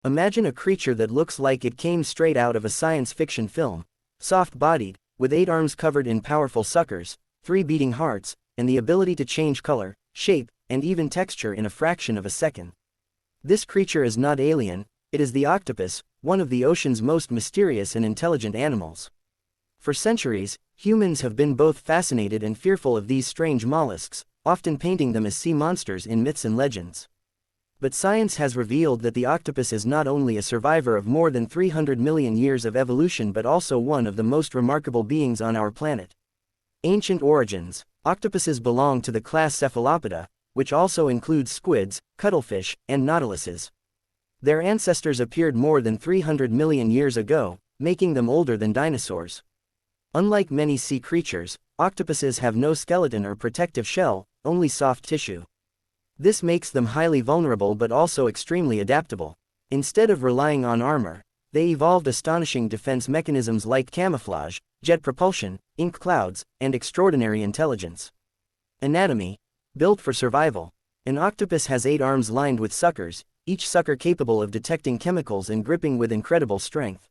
Imagine a creature that looks like it came straight out of a science fiction film. Soft-bodied, with 8 arms covered in powerful suckers, 3 beating hearts, and the ability to change color, shape, and even texture in a fraction of a second. This creature is not alien, it is the octopus, one of the ocean's most mysterious and intelligent animals. For centuries, humans have been both fascinated and fearful of these strange mollusks, often painting them as sea monsters in myths and legends. But science has revealed that the octopus is not only a survivor of more than 300 million years of evolution but also one of the most remarkable beings on our planet. Ancient origins. Octopuses belong to the class Cephalopoda, which also includes squids, cuttlefish, and nautiluses. Their ancestors appeared more than 300 million years ago, making them older than dinosaurs. Unlike many sea creatures, octopuses have no skeleton or protective shell, only soft tissue. This makes them highly vulnerable but also extremely adaptable. Instead of relying on armor, they evolved astonishing defense mechanisms like camouflage, jet propulsion, ink clouds, and extraordinary intelligence. Anatomy. Built for survival. An octopus has 8 arms lined with suckers, each sucker capable of detecting chemicals and gripping with incredible strength.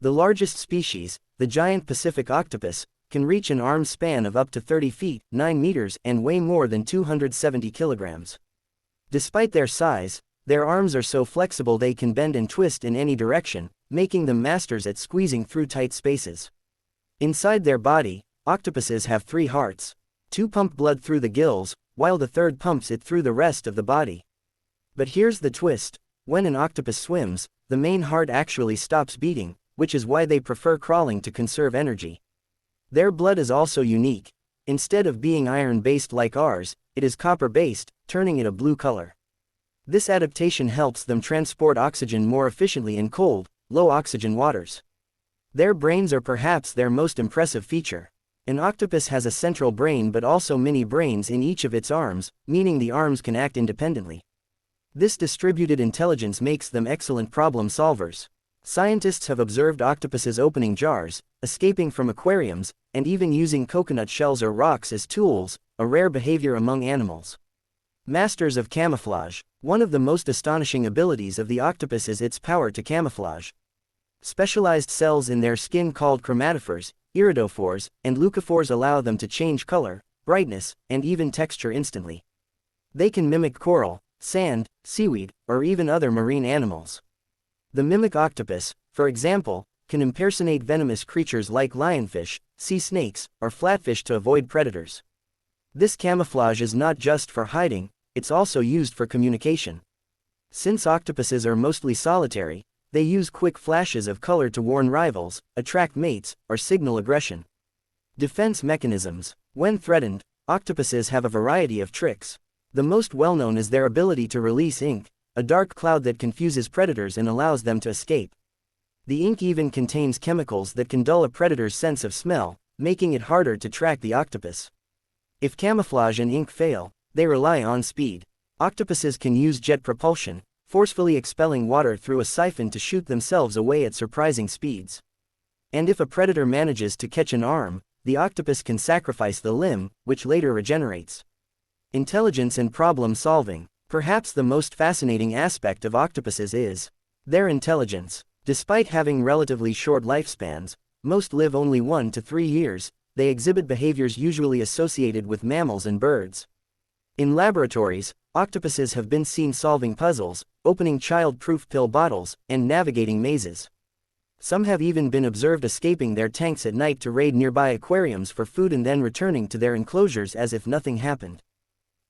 The largest species, the giant Pacific octopus, can reach an arm span of up to 30 feet, 9 meters, and weigh more than 270 kilograms. Despite their size, their arms are so flexible they can bend and twist in any direction, making them masters at squeezing through tight spaces. Inside their body, octopuses have 3 hearts. 2 pump blood through the gills, while the third pumps it through the rest of the body. But here's the twist: when an octopus swims, the main heart actually stops beating, which is why they prefer crawling to conserve energy. Their blood is also unique. Instead of being iron-based like ours, it is copper-based, turning it a blue color. This adaptation helps them transport oxygen more efficiently in cold, low-oxygen waters. Their brains are perhaps their most impressive feature. An octopus has a central brain but also mini brains in each of its arms, meaning the arms can act independently. This distributed intelligence makes them excellent problem solvers. Scientists have observed octopuses opening jars, escaping from aquariums, and even using coconut shells or rocks as tools, a rare behavior among animals. Masters of camouflage. One of the most astonishing abilities of the octopus is its power to camouflage. Specialized cells in their skin called chromatophores, iridophores, and leucophores allow them to change color, brightness, and even texture instantly. They can mimic coral, sand, seaweed, or even other marine animals. The mimic octopus, for example, can impersonate venomous creatures like lionfish, sea snakes, or flatfish to avoid predators. This camouflage is not just for hiding, it's also used for communication. Since octopuses are mostly solitary, they use quick flashes of color to warn rivals, attract mates, or signal aggression. Defense mechanisms. When threatened, octopuses have a variety of tricks. The most well-known is their ability to release ink, a dark cloud that confuses predators and allows them to escape. The ink even contains chemicals that can dull a predator's sense of smell, making it harder to track the octopus. If camouflage and ink fail, they rely on speed. Octopuses can use jet propulsion, forcefully expelling water through a siphon to shoot themselves away at surprising speeds. And if a predator manages to catch an arm, the octopus can sacrifice the limb, which later regenerates. Intelligence and problem solving. Perhaps the most fascinating aspect of octopuses is their intelligence. Despite having relatively short lifespans, most live only 1 to 3 years, they exhibit behaviors usually associated with mammals and birds. In laboratories, octopuses have been seen solving puzzles, opening child-proof pill bottles, and navigating mazes. Some have even been observed escaping their tanks at night to raid nearby aquariums for food and then returning to their enclosures as if nothing happened.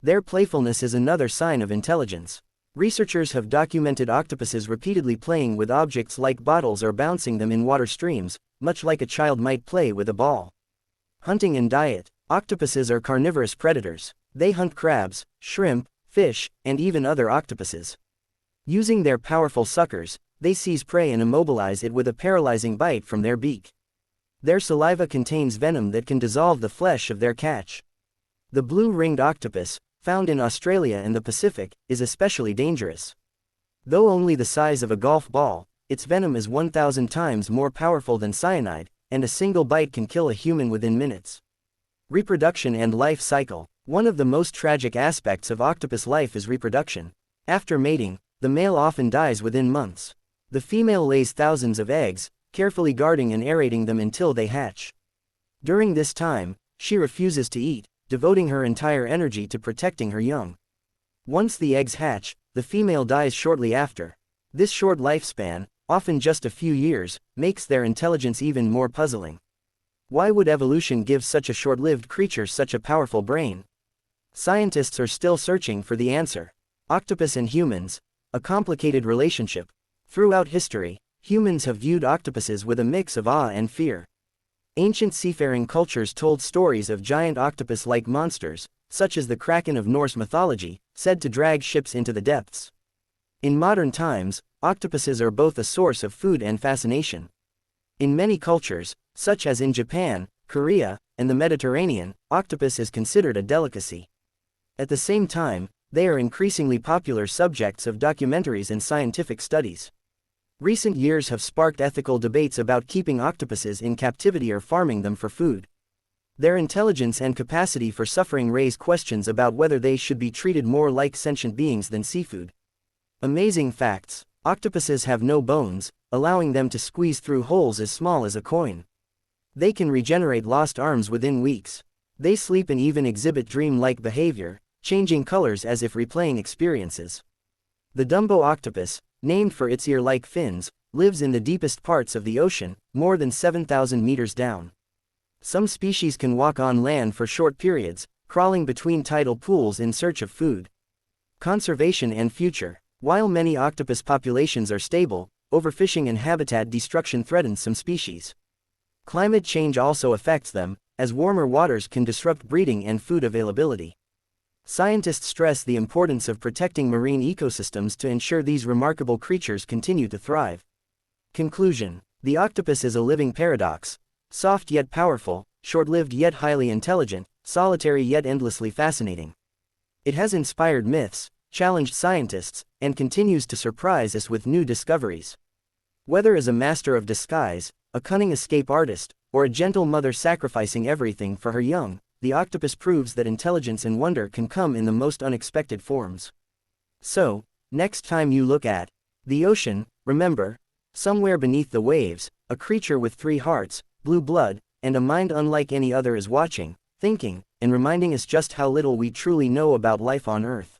Their playfulness is another sign of intelligence. Researchers have documented octopuses repeatedly playing with objects like bottles or bouncing them in water streams, much like a child might play with a ball. Hunting and diet. Octopuses are carnivorous predators. They hunt crabs, shrimp, fish, and even other octopuses. Using their powerful suckers, they seize prey and immobilize it with a paralyzing bite from their beak. Their saliva contains venom that can dissolve the flesh of their catch. The blue-ringed octopus, found in Australia and the Pacific, is especially dangerous. Though only the size of a golf ball, its venom is 1,000 times more powerful than cyanide, and a single bite can kill a human within minutes. Reproduction and life cycle. One of the most tragic aspects of octopus life is reproduction. After mating, the male often dies within months. The female lays thousands of eggs, carefully guarding and aerating them until they hatch. During this time, she refuses to eat, devoting her entire energy to protecting her young. Once the eggs hatch, the female dies shortly after. This short lifespan, often just a few years, makes their intelligence even more puzzling. Why would evolution give such a short-lived creature such a powerful brain? Scientists are still searching for the answer. Octopus and humans, a complicated relationship. Throughout history, humans have viewed octopuses with a mix of awe and fear. Ancient seafaring cultures told stories of giant octopus-like monsters, such as the Kraken of Norse mythology, said to drag ships into the depths. In modern times, octopuses are both a source of food and fascination. In many cultures, such as in Japan, Korea, and the Mediterranean, octopus is considered a delicacy. At the same time, they are increasingly popular subjects of documentaries and scientific studies. Recent years have sparked ethical debates about keeping octopuses in captivity or farming them for food. Their intelligence and capacity for suffering raise questions about whether they should be treated more like sentient beings than seafood. Amazing facts: octopuses have no bones, allowing them to squeeze through holes as small as a coin. They can regenerate lost arms within weeks. They sleep and even exhibit dream-like behavior, changing colors as if replaying experiences. The Dumbo octopus, named for its ear-like fins, lives in the deepest parts of the ocean, more than 7,000 meters down. Some species can walk on land for short periods, crawling between tidal pools in search of food. Conservation and future. While many octopus populations are stable, overfishing and habitat destruction threatens some species. Climate change also affects them, as warmer waters can disrupt breeding and food availability. Scientists stress the importance of protecting marine ecosystems to ensure these remarkable creatures continue to thrive. Conclusion: the octopus is a living paradox. Soft yet powerful, short-lived yet highly intelligent, solitary yet endlessly fascinating. It has inspired myths, challenged scientists, and continues to surprise us with new discoveries. Whether as a master of disguise, a cunning escape artist, or a gentle mother sacrificing everything for her young, the octopus proves that intelligence and wonder can come in the most unexpected forms. So, next time you look at the ocean, remember, somewhere beneath the waves, a creature with 3 hearts, blue blood, and a mind unlike any other is watching, thinking, and reminding us just how little we truly know about life on Earth.